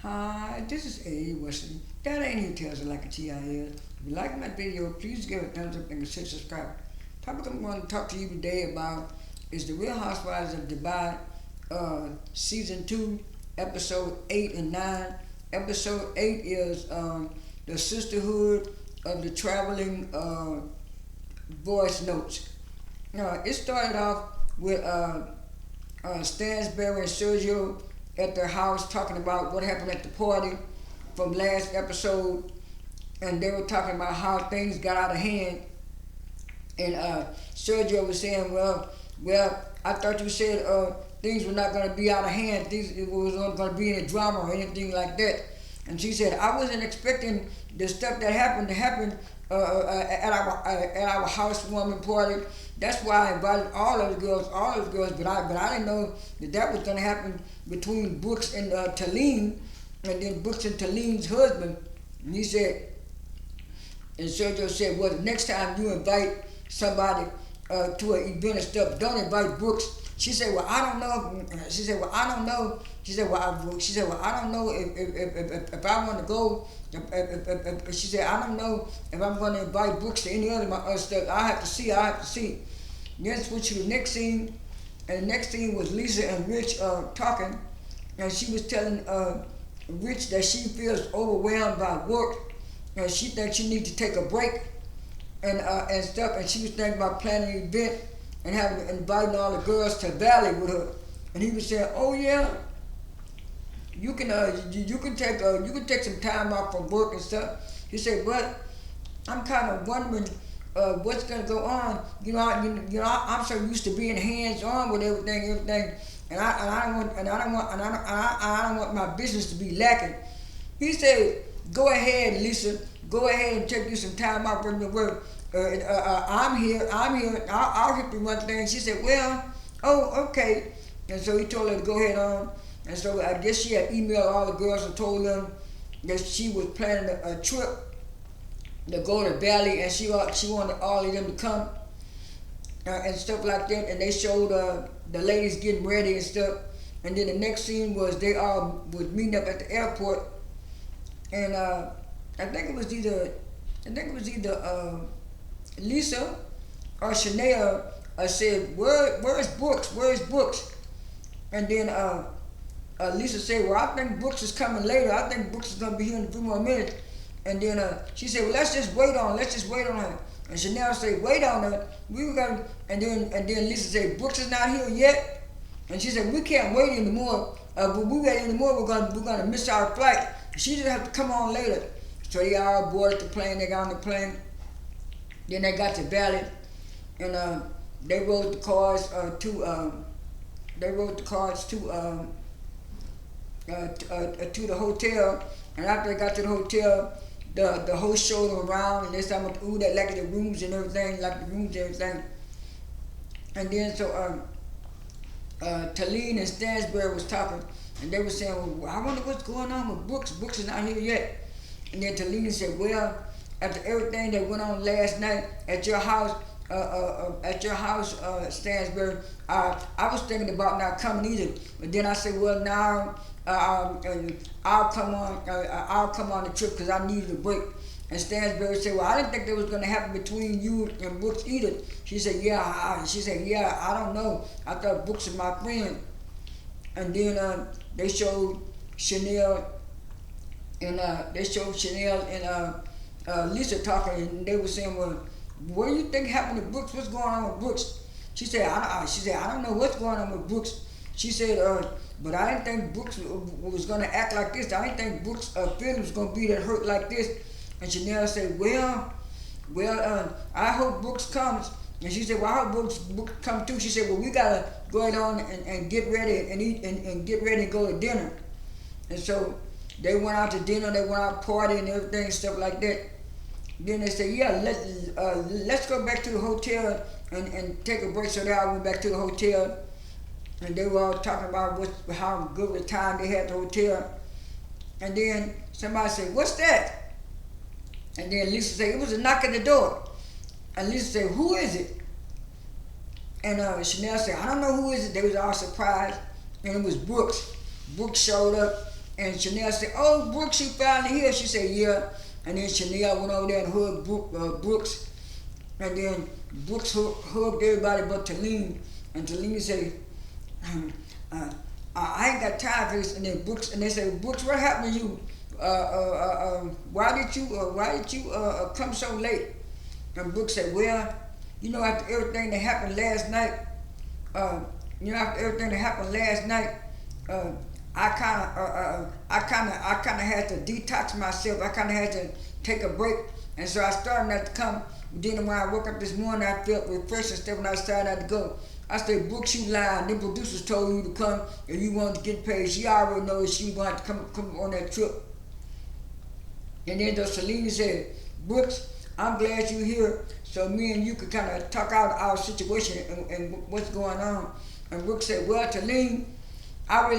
Hi, this is A. Wesley. That ain't even tells it like a TI is. If you like my video, please give it a thumbs up and consider subscribe. Topic I'm going to talk to you today about is the Real Housewives of Dubai, Season 2, Episode 8 and 9. Episode 8 is the Sisterhood of the Traveling Voice Notes. It started off with Stansbury and Sergio at their house talking about what happened at the party from last episode, and they were talking about how things got out of hand. And Sergio was saying, well, I thought you said things were not going to be out of hand. It was not going to be any drama or anything like that. And she said, I wasn't expecting the stuff that happened to happen at our housewarming party. That's why I invited all of the girls, but I didn't know that was going to happen between Brooks and Talene, and then Brooks and Talene's husband. And he said, and Sergio said, well, the next time you invite somebody to an event and stuff, don't invite Brooks. She said, well, I don't know. She said, well, I don't know. She said, well, I don't know if I want to go. She said, I don't know if I'm going to invite Brooks to any other stuff. I have to see. Then switch to the next scene, and the next scene was Lesa and Rich talking, and she was telling Rich that she feels overwhelmed by work, and she thinks she needs to take a break and stuff, and she was thinking about planning an event and inviting all the girls to Valley with her. And he was saying, oh yeah, you can take some time off from work and stuff. He said, but I'm kind of wondering what's gonna go on. I'm so used to being hands on with everything, and I don't want my business to be lacking. He said, go ahead, Lisa, go ahead and take you some time off from your work. I'm here. I'll help you run things. She said, well, oh, okay. And so he told her to go ahead on. And so I guess she had emailed all the girls and told them that she was planning a trip to go to Valley, and she wanted all of them to come and stuff like that. And they showed the ladies getting ready and stuff. And then the next scene was they all was meeting up at the airport, and I think it was either Lisa or Chanel said, where's Brooks? And then Lisa said, well, I think Brooks is coming later. I think Brooks is going to be here in a few more minutes. And then she said, well, let's just wait on her. And Chanel said, wait on her. And then Lisa said, Brooks is not here yet. And she said, we can't wait anymore. If we wait anymore, we're gonna miss our flight. She just have to come on later. So they all boarded the plane. They got on the plane. Then they got to Valley, and they rode the cars to the hotel. And after they got to the hotel, the host showed them around, and they said, ooh, they like the rooms and everything, And then so Talene and Stansbury was talking, and they were saying, well, I wonder what's going on with Brooks. Brooks is not here yet. And then Talene said, well, after everything that went on last night at your house, Stansbury, I was thinking about not coming either. But then I said, well, now I'll come on the trip because I needed a break. And Stansbury said, well, I didn't think that was going to happen between you and Brooks either. She said, yeah, I don't know. I thought Brooks was my friend. And then they showed Chanel and Lisa talking, and they were saying, well, what do you think happened to Brooks? What's going on with Brooks? She said, I don't know what's going on with Brooks. She said, but I didn't think Brooks was going to act like this. I didn't think Brooks' feelings was going to be that hurt like this. And Chanel said, well, I hope Brooks comes. And she said, well, I hope Brooks comes too. She said, well, we got to go on and get ready and eat and get ready and go to dinner. And so they went out to dinner, they went out partying and everything, stuff like that. Then they said, yeah, let's go back to the hotel and take a break. So they all went back to the hotel, and they were all talking about how good of a time they had at the hotel. And then somebody said, what's that? And then Lisa said, it was a knock at the door. And Lisa said, who is it? And Chanel said, I don't know who is it. They was all surprised. And it was Brooks. Brooks showed up, And Chanel said, "Oh, Brooks, you finally here." She said, "Yeah." And then Chanel went over there and hugged Brooks. And then Brooks hugged everybody but Talene. And Talene said, I ain't got time for this. And then Brooks, and they said, "Brooks, what happened to you? Why did you come so late?" And Brooks said, "Well, after everything that happened last night, uh, I kind of had to detox myself. I kind of had to take a break, and so I started not to come. Then when I woke up this morning, I felt refreshed and stuff, and I started not to go." I said, "Brooks, you lying. Them producers told you to come and you wanted to get paid. She already knows she was going to have to come on that trip." And then Selena said, "Brooks, I'm glad you're here so me and you could kind of talk out our situation and what's going on." And Brooks said, "Well, Talene, I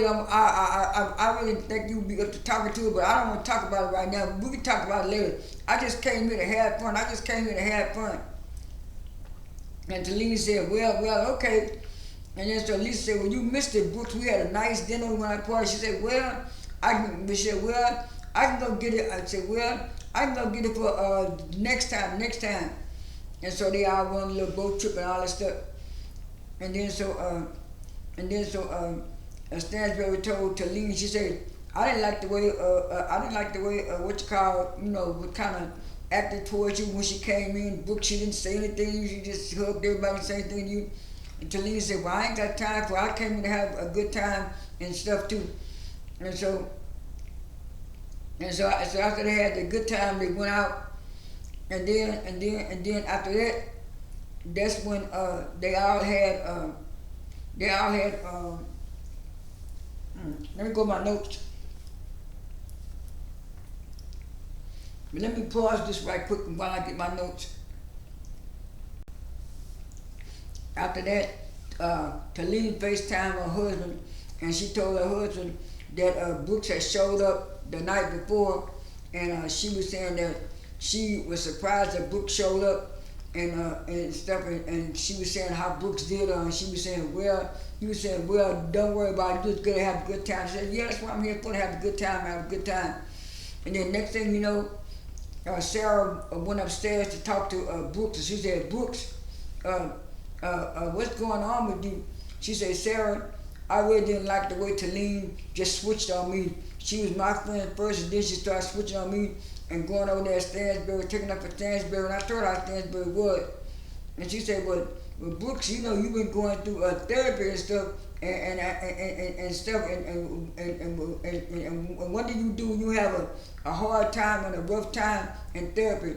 really think you'd be up to talking to her, but I don't want to talk about it right now. We can talk about it later. I just came here to have fun. And Talene said, well, okay." And then so Lisa said, "Well, you missed it, Brooks. We had a nice dinner when I party." She said, I can go get it." I said, "Well, I can go get it for next time. And so they all went on a little boat trip and all that stuff. And then Stansbury told Talene, she said, I didn't like the way what kind of acted towards you when she came in. Brooks, she didn't say anything. She just hugged everybody and said anything to you." And Talene said, "Well, I ain't got time for it. I came in to have a good time and stuff too." And so after they had the good time, they went out. And then after that, that's when they all had let me go to my notes. But let me pause this right quick while I get my notes. After that, Talene FaceTimed her husband, and she told her husband that Brooks had showed up the night before, and she was saying that she was surprised that Brooks showed up and stuff, and she was saying how Brooks did her, and he was saying, "Well, don't worry about it. You're just gonna have a good time." She said, "Yeah, that's what I'm here for, to have a good time. And then next thing you know, Sarah went upstairs to talk to Brooks, and she said, "Brooks, what's going on with you?" She said, "Sarah, I really didn't like the way Talene just switched on me. She was my friend first, and then she started switching on me and going over there at Stansbury, taking up for Stansbury, and I told her how Stansbury was." And she said, well, Brooks, you've been going through therapy and stuff, and stuff, and what do you have a hard time and a rough time in therapy?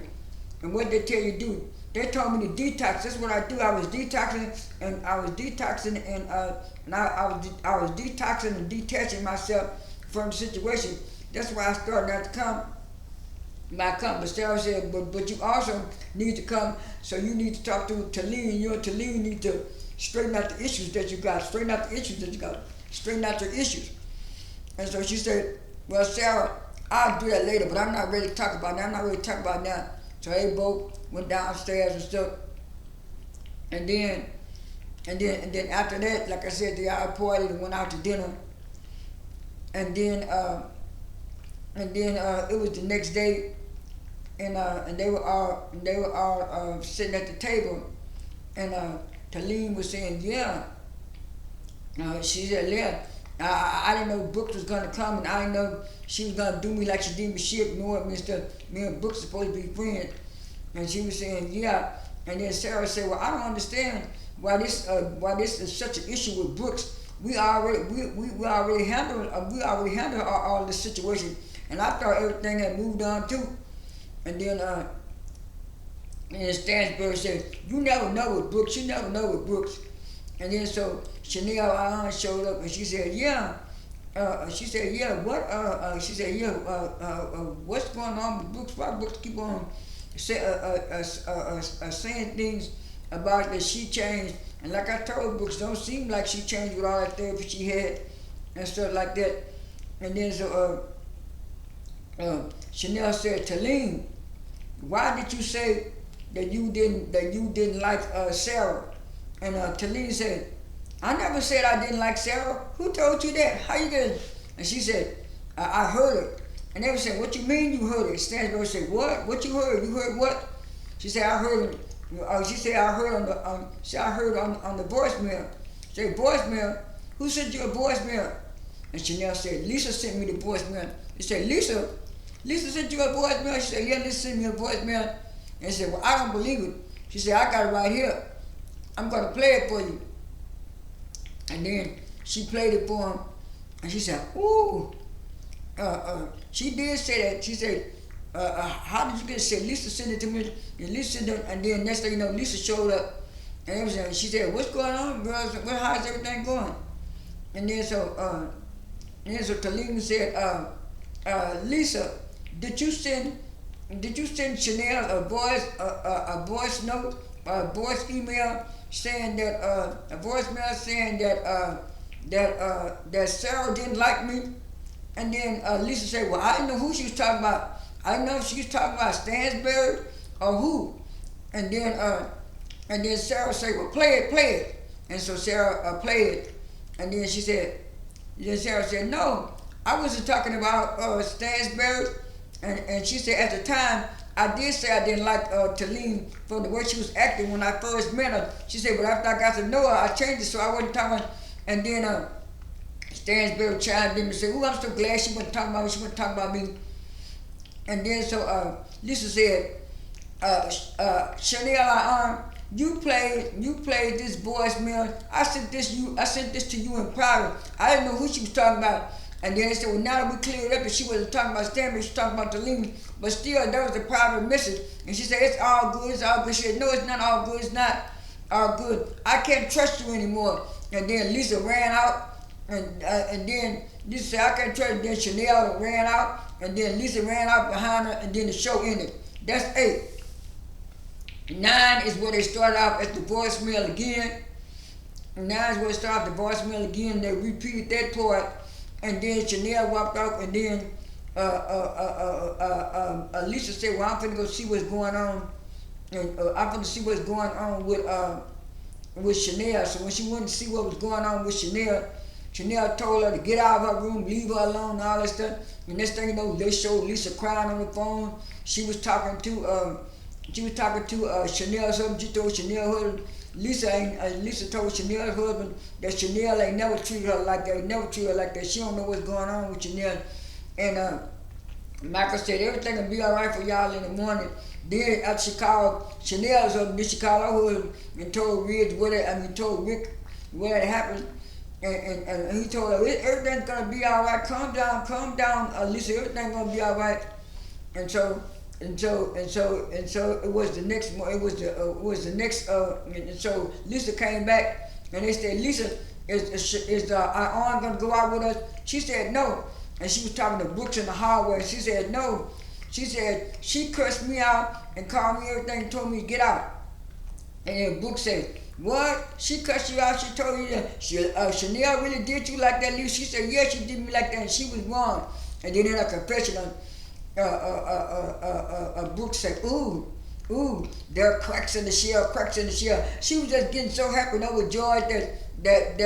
And what they tell you to do? They told me to detox. That's what I do. I was detoxing and detaching myself from the situation. That's why I started not to come. But Sarah said, but you also need to come, so you need to talk to Talene. You and Talene need to straighten out the issues that you got. Straighten out your issues. And so she said, "Well, Sarah, I'll do that later, but I'm not ready to talk about it now." So they both went downstairs and stuff. And then after that, like I said, they all partied and went out to dinner. And then it was the next day, and they were all sitting at the table, and Talene was saying, "Yeah." She said, "Yeah, I didn't know Brooks was gonna come, and I didn't know she was gonna do me like she did me. She ignored me and stuff. Me and Brooks supposed to be friends." And she was saying, "Yeah." And then Sarah said, "Well, I don't understand why this is such an issue with Brooks. We already handled all this situation, and I thought everything had moved on too." And then Stansbury said, "You never know with Brooks. And then so Chanel Ayan showed up, and she said, "Yeah." She said, "Yeah, what?" She said, "Yeah, what's going on with Brooks? Why Brooks keep on saying things about that she changed?" And like I told Brooks, don't seem like she changed with all that therapy she had and stuff like that. And then so Chanel said, "Talene, why did you say that you didn't like Sarah?" And Talene said, "I never said I didn't like Sarah. Who told you that? How you did?" And she said, I heard it. And they were saying, what you mean you heard it? Stansbury said, what? What you heard? You heard what? She said, I heard it. She said, I heard I heard on the voicemail. She said, voicemail? Who sent you a voicemail? And Chanel said, Lesa sent me the voicemail. He said, Lesa? Lesa sent you a voicemail? She said, yeah, Lesa sent me a voicemail. And he said, well, I don't believe it. She said, I got it right here. I'm going to play it for you. And then she played it for him. And she said, ooh. She did say that. She said, how did you get it? She said, Lesa sent it to me. And Lesa sent it, and then next thing you know, Lesa showed up. And everything. She said, what's going on, girls? How's everything going? And then so Talima said, Lesa, did you send Chanel a voice note, a voice email saying that a voicemail saying that Sarah didn't like me? And then Lesa said, well, I didn't know who she was talking about. I didn't know if she was talking about Stansbury or who. And then Sarah said, well, play it. And so Sarah played it. And then Sarah said, no, I wasn't talking about Stansbury. And she said, at the time, I did say I didn't like Talima from the way she was acting when I first met her. She said, but after I got to know her, I changed it, so I wasn't talking. And then Stansbury chimed in and said, ooh, I'm so glad she wasn't talking about me. She wasn't talking about me. And then so Lesa said, Chanel, you played this voicemail. I sent this to you in private. I didn't know who she was talking about. And then they said, well, now that we cleared up that she wasn't talking about Stansbury, she was talking about Talima. But still, that was a private message. And she said, it's all good, it's all good. She said, no, it's not all good, it's not all good. I can't trust you anymore. And then Lesa ran out. And then Lesa said, I can't trust you. Then Chanel ran out. And then Lesa ran out behind her. And then the show ended. That's 8. 9 is where they started off at the voicemail again. 9 is where they started off the voicemail again. They repeated that part. And then Chanel walked off, and then Lesa said, well, I'm finna go see what's going on. And I'm finna see what's going on with Chanel. So when she wanted to see what was going on with Chanel told her to get out of her room, leave her alone, and all that stuff. And next thing you know, they showed Lesa crying on the phone. She was talking to Chanel's husband. She told Chanel's husband, Lesa told Chanel's husband that Chanel ain't never treated her like that. She don't know what's going on with Chanel. And Michael said everything will be all right for y'all in the morning. Then after she called Chanel's husband, then she called her husband and told Rick what had happened. And he told her everything's gonna be all right. Calm down, Lesa. Everything's gonna be all right. And so it was the next. And so Lesa came back, and they said, Lesa, is our aunt gonna go out with us? She said no, and she was talking to Brooks in the hallway. And she said no. She said she cursed me out and called me everything, and told me to get out. And then Brooks said, what? She cussed you out? She told you that Chanel really did you like that, Lesa? She said, yeah, she did me like that, and she was wrong. And then in a confession, Brooks said, ooh, there are cracks in the shell. She was just getting so happy and overjoyed that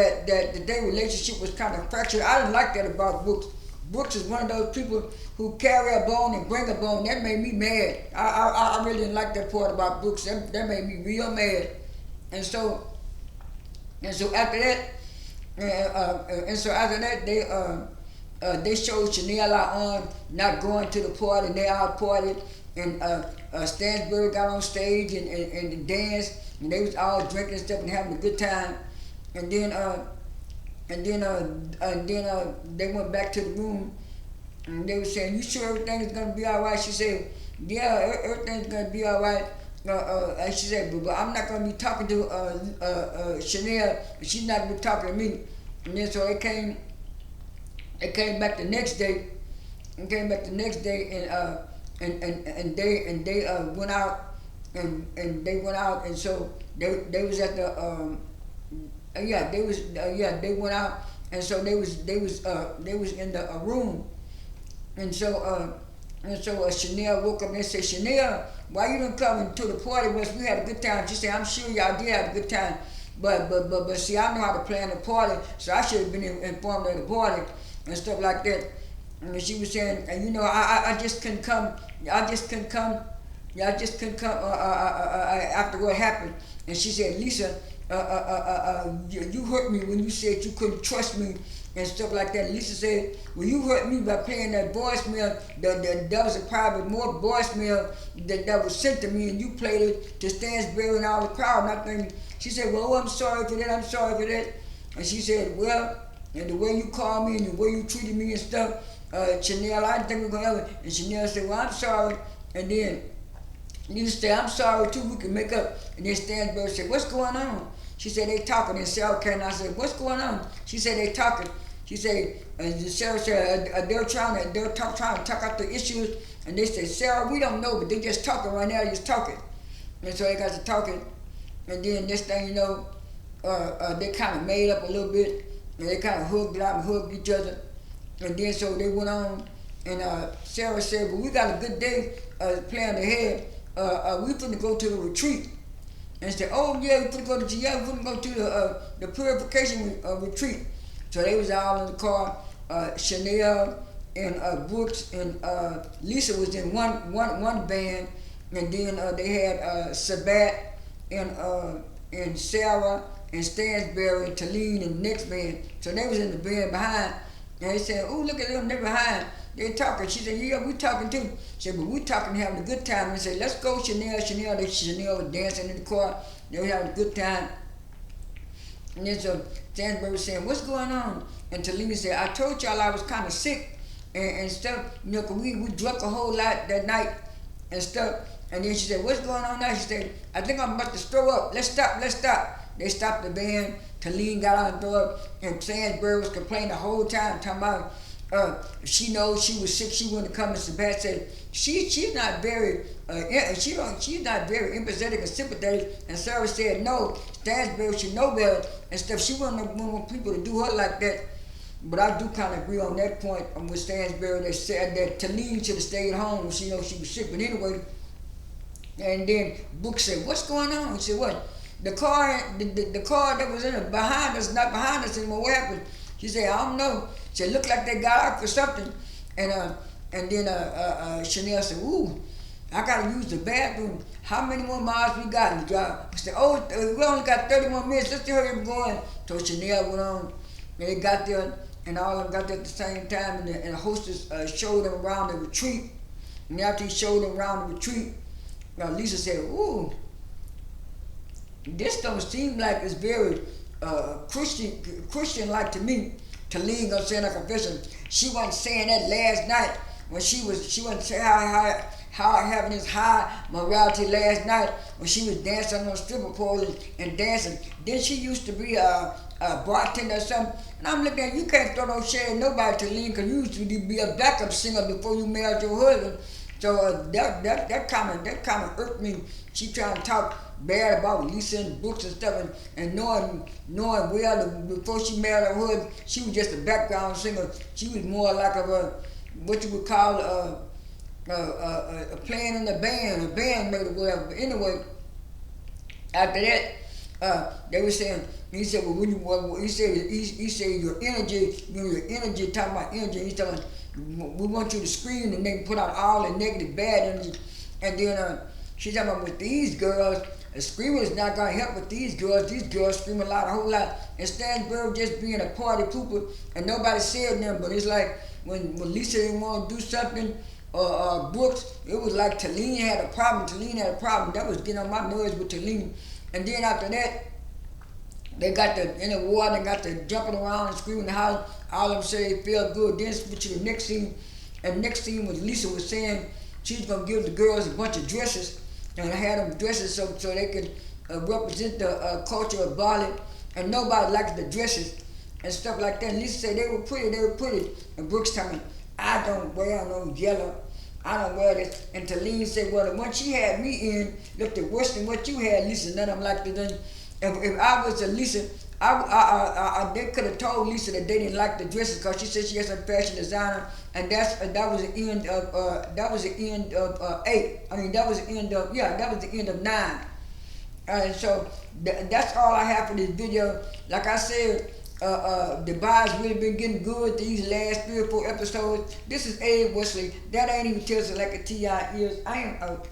their relationship was kind of fractured. I didn't like that about Brooks. Brooks is one of those people who carry a bone and bring a bone. That made me mad. I really didn't like that part about Brooks. That made me real mad. And so after that, they showed Chanel on not going to the party, and they all partied, and Stansbury got on stage and danced, and they was all drinking and stuff and having a good time. And then they went back to the room, and they were saying, you sure everything is gonna be all right? She said, yeah, everything's gonna be all right. And she said, but I'm not gonna be talking to Chanel, and she's not gonna be talking to me. And then so they came back the next day, and they went out, and they went out, and so they was at the they went out, and so they was in the room, and so Chanel woke up and they said, Chanel, why you didn't come to the party with us? We had a good time. She said, I'm sure y'all did have a good time, but see, I know how to plan the party, so I should have been informed of the party and stuff like that. And she was saying, and you know, I just couldn't come. I just couldn't come. Yeah, I just couldn't come after what happened. And she said, Lesa, you hurt me when you said you couldn't trust me and stuff like that. Lesa said, well, you hurt me by playing that voicemail. That was a private more voicemail that was sent to me, and you played it to Stansbury and all the crowd. And I think, she said, well, oh, I'm sorry for that. I'm sorry for that. And she said, well, and the way you called me and the way you treated me and stuff, Chanel, I didn't think we were going to ever. And Chanel said, well, I'm sorry. And then Lesa said, I'm sorry too, we can make up. And then Stansbury said, what's going on? She said, they talking. And Sarah came and I said, what's going on? She said, they talking. She said, and Sarah said, they're trying to talk out the issues. And they said, Sarah, we don't know, but they just talking right now, just talking. And so they got to talking. And then this thing, you know, they kind of made up a little bit. And they kind of hugged it out and hugged each other. And then so they went on. And Sarah said, well, we got a good day planned ahead. We finna go to the retreat. And said, oh yeah, we finna go to the purification retreat. So they was all in the car. Chanel and Brooks and Lesa was in one band, and then they had Sabat and Sarah and Stansbury and Talene in the next band. So they was in the band behind, and they said, oh, look at them, they're behind. They talking. She said, yeah, we talking too. She said, but we talking, having a good time. And said, let's go, Chanel. Chanel was dancing in the car. They were having a good time. And then so Stansbury was saying, what's going on? And Talene said, I told y'all I was kind of sick and stuff. You know, 'cause we drank a whole lot that night and stuff. And then she said, what's going on now? She said, I think I'm about to throw up. Let's stop. They stopped the band. Talene got on the door, and Stansbury was complaining the whole time, talking about she knows she was sick. She wouldn't come. And Sebastian said she's not very she's not very empathetic and sympathetic. And Sarah said no. Stansbury should know better and stuff. She wouldn't want people to do her like that. But I do kind of agree on that point with Stansbury. That said that Talene should have stayed home. She knows she was sick. But anyway, and then Book said, "What's going on?" He said, "What? The car that was in it behind us, not behind us anymore. What happened?" She said, "I don't know." She said, "Looked like they got out for something." And then Chanel said, "Ooh, I gotta use the bathroom. How many more miles we got in the drive?" I said, "Oh, we only got 31 minutes. Let's hurry up going." So Chanel went on, and they got there, and all of them got there at the same time. And the hostess showed them around the retreat. And after he showed them around the retreat, Lesa said, "Ooh, this don't seem like it's very Christian-like to me." Talene gonna say in a confession, she wasn't saying that last night when she wasn't saying how having this high morality last night when she was dancing on the stripper pole and dancing. Then she used to be a bartender or something. And I'm looking at you, can't throw no shade at nobody, Talene, because you used to be a backup singer before you married your husband. So that comment irked me. She trying to talk bad about Lesa and Brooks and stuff, and knowing well before she married her husband, she was just a background singer. She was more like what you would call playing in a bandmate or whatever. But anyway, after that, they were saying, he said, well, he said your energy, your energy, talking about energy. He's talking, we want you to scream and then put out all the negative, bad energy. And then she's talking about with these girls, screaming is not going to help with these girls. These girls scream a whole lot. And Stansbury just being a party pooper, and nobody said nothing. But it's like when Lesa didn't want to do something, or Brooks, it was like Talene had a problem. That was getting on my nerves with Talene. And then after that, they got in the water and got to jumping around and screaming in the house. All of them said they felt good. Then switch to the next scene. And the next scene was Lesa was saying she's going to give the girls a bunch of dresses. And I had them dresses so they could represent the culture of Bali. And nobody liked the dresses and stuff like that. And Lesa said they were pretty. And Brooks told me, I don't wear no yellow. I don't wear this. And Talene said, well, the one she had me in looked worse than what you had, Lesa. None of them liked it. If I was a Lesa, they could have told Lesa that they didn't like the dresses because she said she has a fashion designer, and that was the end of 8. I mean that was the end of 9. And so that's all I have for this video. Like I said, Dubai's really been getting good these last 3 or 4 episodes. This is Abe Wesley. That ain't even Tales Like a T.I. is. I am out.